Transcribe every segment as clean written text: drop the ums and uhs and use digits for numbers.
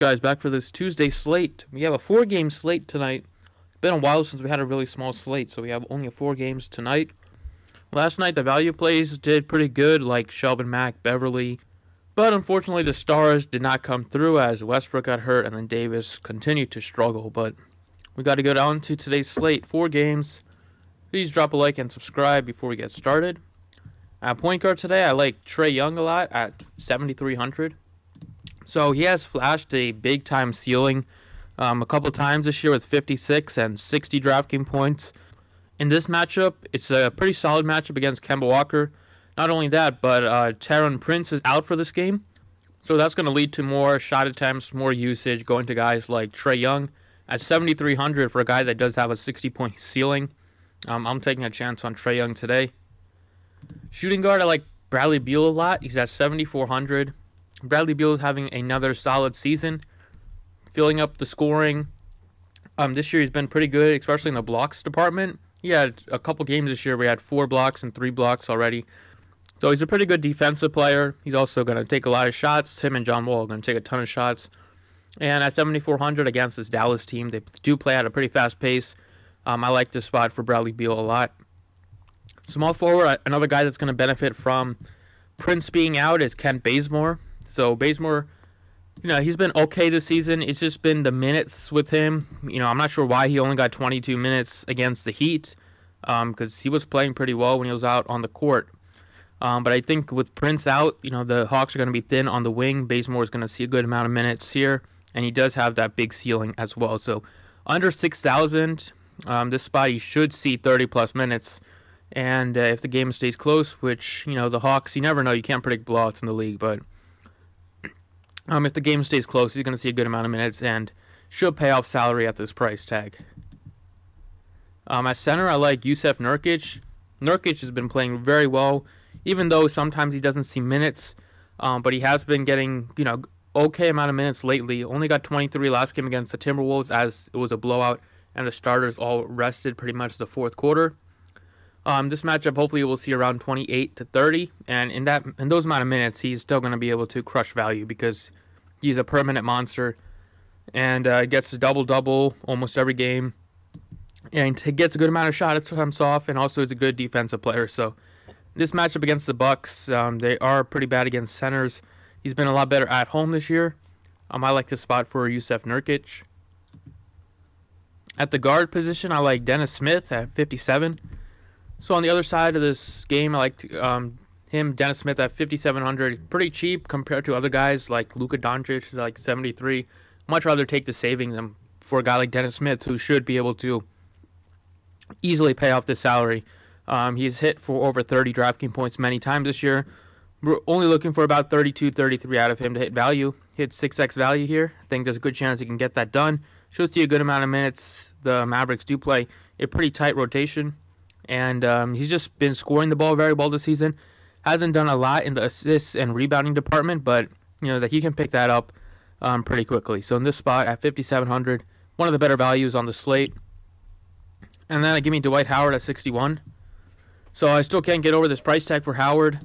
Guys, back for this Tuesday slate. We have a 4-game slate tonight. It's been a while since we had a really small slate, so we have only 4 games tonight. Last night, the value plays did pretty good, like Shelvin Mack, Beverly. But unfortunately, the stars did not come through as Westbrook got hurt and then Davis continued to struggle. But we got to go down to today's slate. 4 games. Please drop a like and subscribe before we get started. At point guard today, I like Trey Young a lot at 7,300. So he has flashed a big-time ceiling a couple times this year with 56 and 60 DraftKings points. In this matchup, it's a pretty solid matchup against Kemba Walker. Not only that, but Taron Prince is out for this game. So that's going to lead to more shot attempts, more usage going to guys like Trey Young. At 7,300 for a guy that does have a 60-point ceiling, I'm taking a chance on Trey Young today. Shooting guard, I like Bradley Beal a lot. He's at 7,400. Bradley Beal is having another solid season, filling up the scoring. This year he's been pretty good, especially in the blocks department. He had a couple games this year where he had 4 blocks and 3 blocks already. So he's a pretty good defensive player. He's also going to take a lot of shots. Him and John Wall are going to take a ton of shots. And at 7,400 against this Dallas team, they do play at a pretty fast pace. I like this spot for Bradley Beal a lot. Small forward, another guy that's going to benefit from Prince being out is Kent Bazemore. So Bazemore, he's been okay this season. It's just been the minutes with him. I'm not sure why he only got 22 minutes against the Heat, because he was playing pretty well when he was out on the court. But I think with Prince out, the Hawks are going to be thin on the wing. Bazemore is going to see a good amount of minutes here, and he does have that big ceiling as well. So under 6,000, this spot you should see 30-plus minutes. And if the game stays close, which, the Hawks, you never know. You can't predict blowouts in the league, but if the game stays close, he's going to see a good amount of minutes and should pay off salary at this price tag. At center, I like Jusuf Nurkic. Nurkic has been playing very well, even though sometimes he doesn't see minutes. But he has been getting, okay amount of minutes lately. Only got 23 last game against the Timberwolves as it was a blowout, and the starters all rested pretty much the fourth quarter. This matchup, hopefully, we'll see around 28 to 30, and in those amount of minutes, he's still going to be able to crush value because he's a permanent monster and gets a double-double almost every game, and he gets a good amount of shot attempts off, and also is a good defensive player. So this matchup against the Bucks, they are pretty bad against centers. He's been a lot better at home this year. I like this spot for Jusuf Nurkic. At the guard position, I like Dennis Smith at 57. So on the other side of this game, I like Dennis Smith at 5,700. Pretty cheap compared to other guys like Luka Doncic, who's like 73. Much rather take the savings for a guy like Dennis Smith, who should be able to easily pay off this salary. He's hit for over 30 DraftKings points many times this year. We're only looking for about 32, 33 out of him to hit value. Hit 6x value here. I think there's a good chance he can get that done. Should see a good amount of minutes. The Mavericks do play a pretty tight rotation. And he's just been scoring the ball very well this season. Hasn't done a lot in the assists and rebounding department, but that he can pick that up pretty quickly. So in this spot at 5,700, one of the better values on the slate. And then give me Dwight Howard at 61. So I still can't get over this price tag for Howard.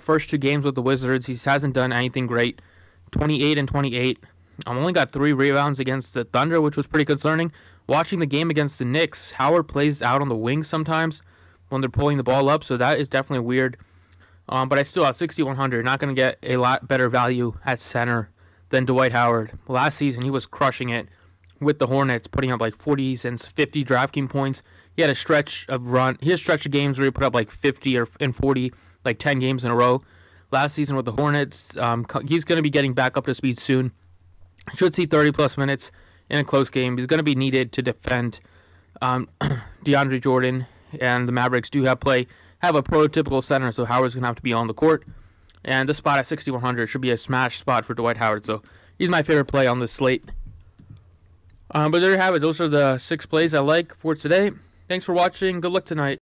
First 2 games with the Wizards, he hasn't done anything great. 28 and 28. Only got 3 rebounds against the Thunder, which was pretty concerning. Watching the game against the Knicks, Howard plays out on the wing sometimes when they're pulling the ball up, so that is definitely weird. But I still at 6,100, not going to get a lot better value at center than Dwight Howard. Last season, he was crushing it with the Hornets, putting up like 40s and 50 DraftKings points. He had a stretch of games where he put up like 50 and 40, like 10 games in a row. Last season with the Hornets, he's going to be getting back up to speed soon. Should see 30-plus minutes in a close game. He's going to be needed to defend DeAndre Jordan, and the Mavericks do have a prototypical center, so Howard's going to have to be on the court. And this spot at 6,100 should be a smash spot for Dwight Howard, so he's my favorite play on this slate. But there you have it. Those are the 6 plays I like for today. Thanks for watching. Good luck tonight.